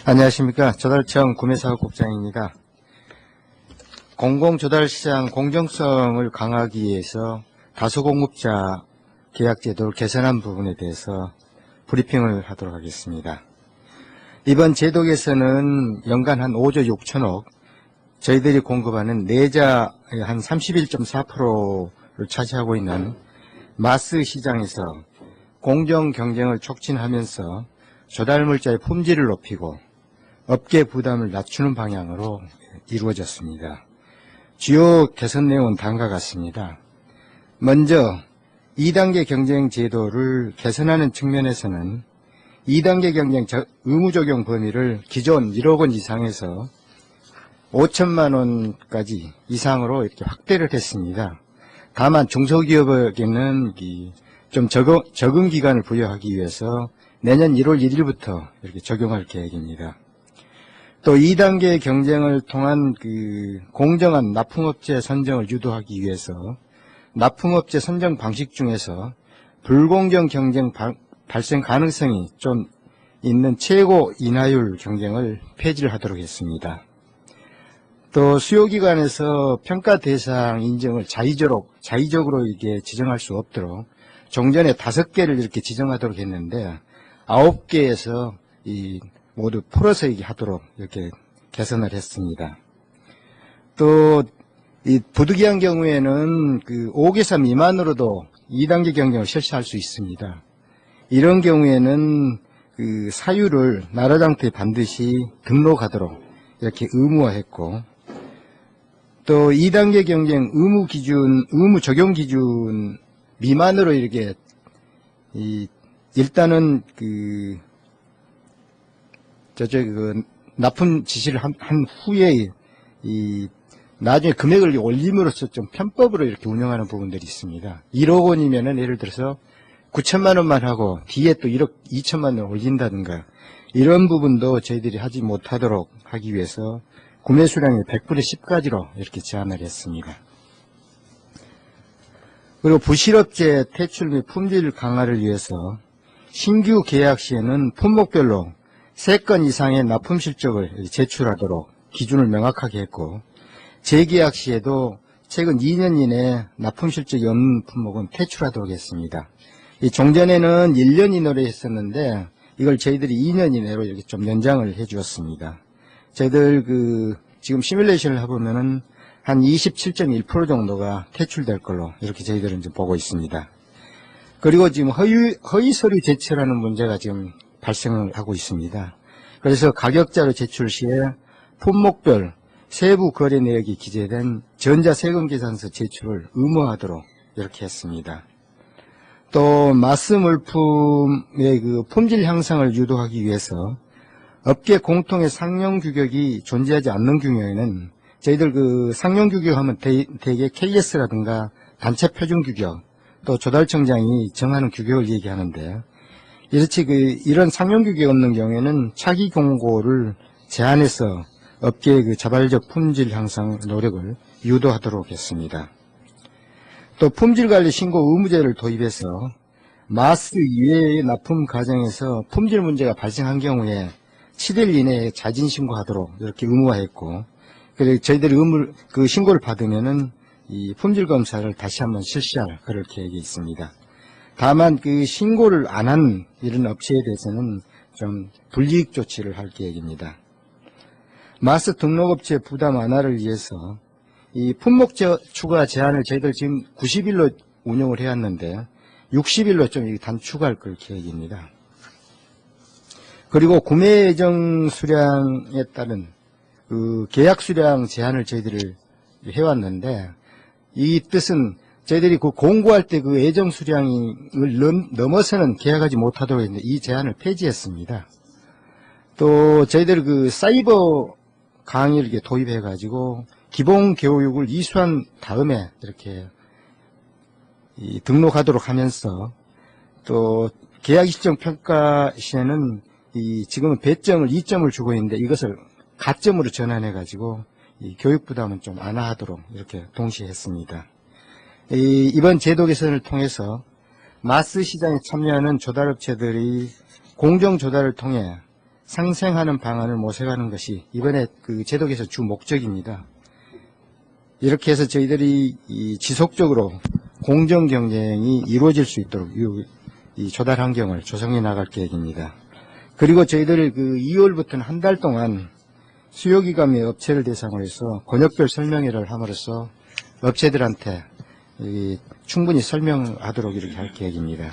안녕하십니까. 조달청 구매사업국장입니다. 공공조달시장 공정성을 강화하기 위해서 다수공급자 계약제도를 개선한 부분에 대해서 브리핑을 하도록 하겠습니다. 이번 제도 개선은 연간 한 5조 6천억, 저희들이 공급하는 내자 한 31.4%를 차지하고 있는 마스 시장에서 공정 경쟁을 촉진하면서 조달물자의 품질을 높이고 업계 부담을 낮추는 방향으로 이루어졌습니다. 주요 개선 내용은 다음과 같습니다. 먼저 2단계 경쟁 제도를 개선하는 측면에서는 2단계 경쟁 의무 적용 범위를 기존 1억 원 이상에서 5천만 원까지 이상으로 이렇게 확대를 했습니다. 다만 중소기업에게는 좀 적응 기간을 부여하기 위해서 내년 1월 1일부터 이렇게 적용할 계획입니다. 또 2단계 경쟁을 통한 공정한 납품업체 선정을 유도하기 위해서 납품업체 선정 방식 중에서 불공정 경쟁 발생 가능성이 좀 있는 최고 인하율 경쟁을 폐지를 하도록 했습니다. 또 수요기관에서 평가 대상 인정을 자의적으로 이게 지정할 수 없도록 종전에 5개를 이렇게 지정하도록 했는데 9개에서 모두 풀어서 하도록 이렇게 개선을 했습니다. 또 이 부득이한 경우에는 5개사 미만으로도 2단계 경쟁을 실시할 수 있습니다. 이런 경우에는 사유를 나라장터에 반드시 등록하도록 이렇게 의무화했고, 또 2단계 경쟁 의무 적용 기준 미만으로 이렇게 일단은 납품 지시를 한 후에 나중에 금액을 올림으로써 좀 편법으로 이렇게 운영하는 부분들이 있습니다. 1억 원이면은 예를 들어서 9천만 원만 하고 뒤에 또 1억 2천만 원을 올린다든가 이런 부분도 저희들이 하지 못하도록 하기 위해서 구매 수량의 100분의 10까지로 이렇게 제한을 했습니다. 그리고 부실업체 퇴출 및 품질 강화를 위해서 신규 계약 시에는 품목별로 3건 이상의 납품 실적을 제출하도록 기준을 명확하게 했고, 재계약 시에도 최근 2년 이내 납품 실적이 없는 품목은 퇴출하도록 했습니다. 종전에는 1년 이내로 했었는데 이걸 저희들이 2년 이내로 이렇게 좀 연장을 해 주었습니다. 저희들 지금 시뮬레이션을 해보면은 한 27.1% 정도가 퇴출될 걸로 이렇게 저희들은 이제 보고 있습니다. 그리고 지금 허위 서류 제출하는 문제가 지금 발생을 하고 있습니다. 그래서 가격자료 제출 시에 품목별 세부 거래 내역이 기재된 전자세금계산서 제출을 의무화하도록 이렇게 했습니다. 또 마스 물품의 품질 향상을 유도하기 위해서 업계 공통의 상용 규격이 존재하지 않는 경우에는 저희들 상용 규격하면 대개 KS라든가 단체 표준 규격, 또 조달청장이 정하는 규격을 얘기하는데, 이런 상용 규격이 없는 경우에는 차기 공고를 제한해서 업계의 자발적 품질 향상 노력을 유도하도록 했습니다. 또 품질관리 신고 의무제를 도입해서 마스 이외의 납품 과정에서 품질 문제가 발생한 경우에 7일 이내에 자진 신고하도록 이렇게 의무화했고, 그리고 저희들이 신고를 받으면은 이 품질 검사를 다시 한번 실시할 그럴 계획이 있습니다. 다만 신고를 안 한 이런 업체에 대해서는 좀 불이익 조치를 할 계획입니다. 마스 등록업체 부담 완화를 위해서 이 품목 추가 제한을 저희들 지금 90일로 운영을 해왔는데 60일로 좀 단축할 걸 계획입니다. 그리고 구매 예정 수량에 따른 계약 수량 제한을 저희들이 해왔는데, 이 뜻은 저희들이 공고할 때 예정 수량을 넘어서는 계약하지 못하도록 했는데 이 제한을 폐지했습니다. 또 저희들 사이버 강의를 이렇게 도입해가지고 기본 교육을 이수한 다음에 이렇게 등록하도록 하면서, 또 계약 시정 평가 시에는 지금은 배점을 2점을 주고 있는데 이것을 가점으로 전환해가지고 교육 부담은 좀 완화하도록 이렇게 동시에 했습니다. 이번 제도 개선을 통해서 마스 시장에 참여하는 조달업체들이 공정 조달을 통해 상생하는 방안을 모색하는 것이 이번에 그 제도 개선 주 목적입니다. 이렇게 해서 저희들이 이 지속적으로 공정 경쟁이 이루어질 수 있도록 이 조달 환경을 조성해 나갈 계획입니다. 그리고 저희들 그 2월부터는 한 달 동안 수요기관의 업체를 대상으로 해서 권역별 설명회를 함으로써 업체들한테 충분히 설명하도록 이렇게 할 계획입니다.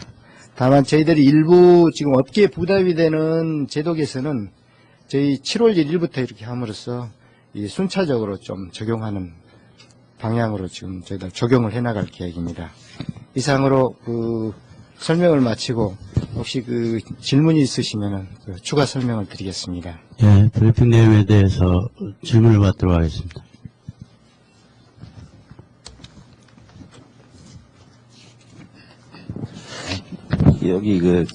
다만 저희들이 일부 지금 업계에 부담이 되는 제도 개선은 저희 7월 1일부터 이렇게 함으로써 순차적으로 좀 적용하는 방향으로 지금 저희들 적용을 해나갈 계획입니다. 이상으로 그 설명을 마치고 혹시 그 질문이 있으시면 추가 설명을 드리겠습니다. 예, 브리핑 내용에 대해서 질문을 받도록 하겠습니다. 여기 그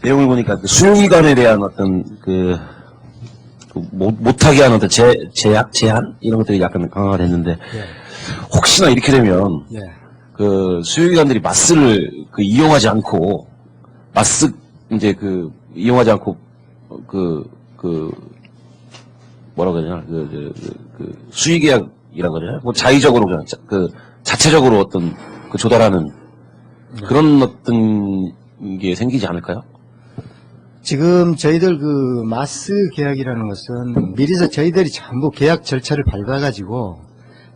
내용을 보니까 그 수요기관에 대한 어떤 못하게 하는 어떤 제한 이런 것들이 약간 강화가 됐는데 예. 혹시나 이렇게 되면 예. 그 수요기관들이 마스를 이용하지 않고 이용하지 않고 뭐라고 해야 되나 수의계약이라고 그러냐 뭐 자의적으로 그냥 자체적으로 어떤 조달하는 그런 어떤 게 생기지 않을까요? 지금 저희들 그 마스 계약이라는 것은 미리서 저희들이 전부 계약 절차를 밟아가지고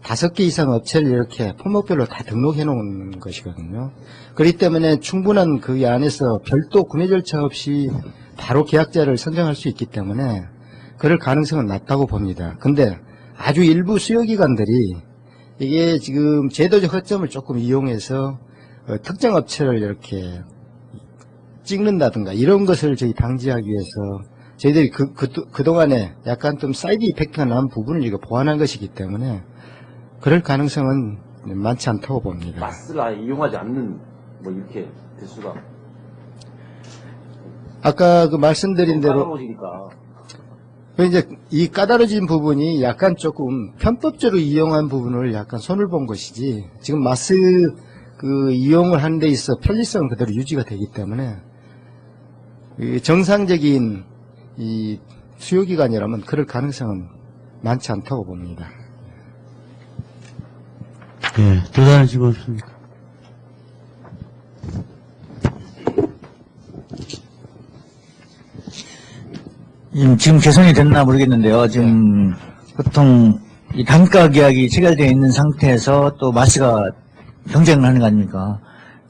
5개 이상 업체를 이렇게 품목별로 다 등록해 놓은 것이거든요. 그렇기 때문에 충분한 그 안에서 별도 구매 절차 없이 바로 계약자를 선정할 수 있기 때문에 그럴 가능성은 낮다고 봅니다. 근데 아주 일부 수요기관들이 이게 지금 제도적 허점을 조금 이용해서 특정 업체를 이렇게 찍는다든가 이런 것을 저희 방지하기 위해서 저희들이 그동안에 약간 좀 사이드 이펙트가 난 부분을 이거 보완한 것이기 때문에 그럴 가능성은 많지 않다고 봅니다. 마스를 아예 이용하지 않는 뭐 이렇게 대수가 아까 그 말씀드린 대로 까다로워지니까 이제 이 까다로워진 부분이 약간 조금 편법적으로 이용한 부분을 약간 손을 본 것이지 지금 마스 그 이용을 하는 데 있어 편리성은 그대로 유지가 되기 때문에 이 정상적인 이 수요기관이라면 그럴 가능성은 많지 않다고 봅니다. 예, 또 다른 질문 없습니까? 지금 개선이 됐나 모르겠는데요. 지금 보통 이 단가 계약이 체결되어 있는 상태에서 또 마스가 경쟁을 하는 거 아닙니까?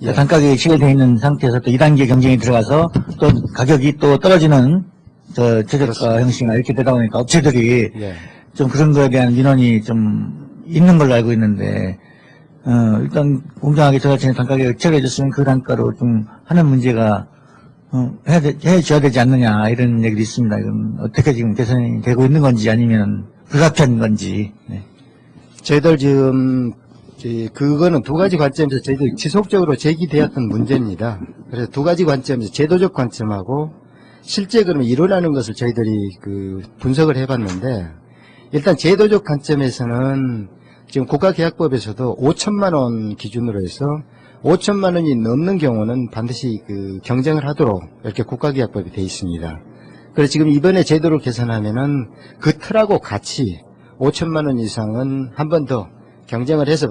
예. 단가 계약이 체결되어 있는 상태에서 또 2단계 경쟁이 들어가서 또 가격이 또 떨어지는 최저가 형식이나 이렇게 되다 보니까 업체들이 예. 좀 그런 거에 대한 민원이 좀 있는 걸로 알고 있는데, 일단 공정하게 저같이 단가 계약이 체결해줬으면 그 단가로 좀 하는 문제가 해줘야 되지 않느냐 이런 얘기도 있습니다. 이건 어떻게 지금 개선이 되고 있는 건지 아니면 불가피한 건지. 네. 저희들 지금 그거는 두 가지 관점에서 저희들 지속적으로 제기되었던 문제입니다. 그래서 두 가지 관점에서 제도적 관점하고 실제 그러면 일어나는 것을 저희들이 그 분석을 해봤는데 일단 제도적 관점에서는 지금 국가계약법에서도 5천만 원 기준으로 해서 5천만 원이 넘는 경우는 반드시 그 경쟁을 하도록 이렇게 국가계약법이 되어 있습니다. 그래서 지금 이번에 제도를 개선하면은 그 틀하고 같이 5천만 원 이상은 한 번 더 경쟁을 해서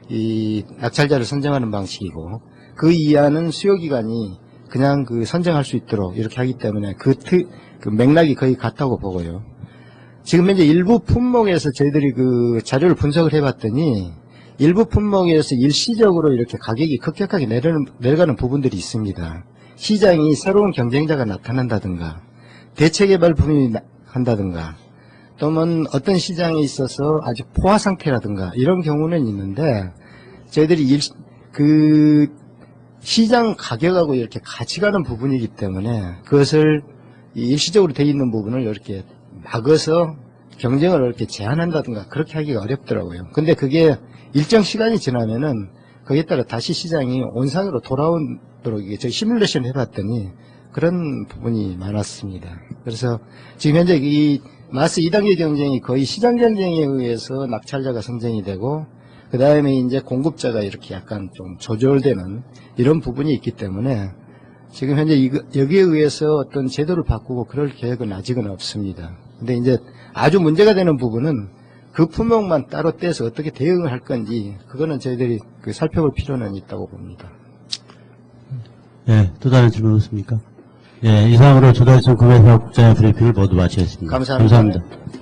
이 낙찰자를 선정하는 방식이고 그 이하는 수요기관이 그냥 그 선정할 수 있도록 이렇게 하기 때문에 그 맥락이 거의 같다고 보고요. 지금 현재 일부 품목에서 저희들이 그 자료를 분석을 해봤더니 일부 품목에서 일시적으로 이렇게 가격이 급격하게 내려가는 부분들이 있습니다. 시장이 새로운 경쟁자가 나타난다든가 대체개발 붐이 한다든가 또는 어떤 시장에 있어서 아주 포화 상태라든가 이런 경우는 있는데 저희들이 그 시장 가격하고 이렇게 같이 가는 부분이기 때문에 그것을 일시적으로 돼 있는 부분을 이렇게 막아서 경쟁을 이렇게 제한한다든가 그렇게 하기가 어렵더라고요. 근데 그게 일정 시간이 지나면은 거기에 따라 다시 시장이 온상으로 돌아오도록 이게 저희 시뮬레이션 해봤더니 그런 부분이 많았습니다. 그래서 지금 현재 이 마스 2단계 경쟁이 거의 시장 경쟁에 의해서 낙찰자가 선정이 되고 그 다음에 이제 공급자가 이렇게 약간 좀 조절되는 이런 부분이 있기 때문에 지금 현재 여기에 의해서 어떤 제도를 바꾸고 그럴 계획은 아직은 없습니다. 근데 이제 아주 문제가 되는 부분은 그 품목만 따로 떼서 어떻게 대응을 할 건지 그거는 저희들이 살펴볼 필요는 있다고 봅니다. 예, 또 다른 질문 없습니까? 예, 이상으로 조달청 구매사업 국장의 브리핑을 모두 마치겠습니다. 감사합니다. 감사합니다.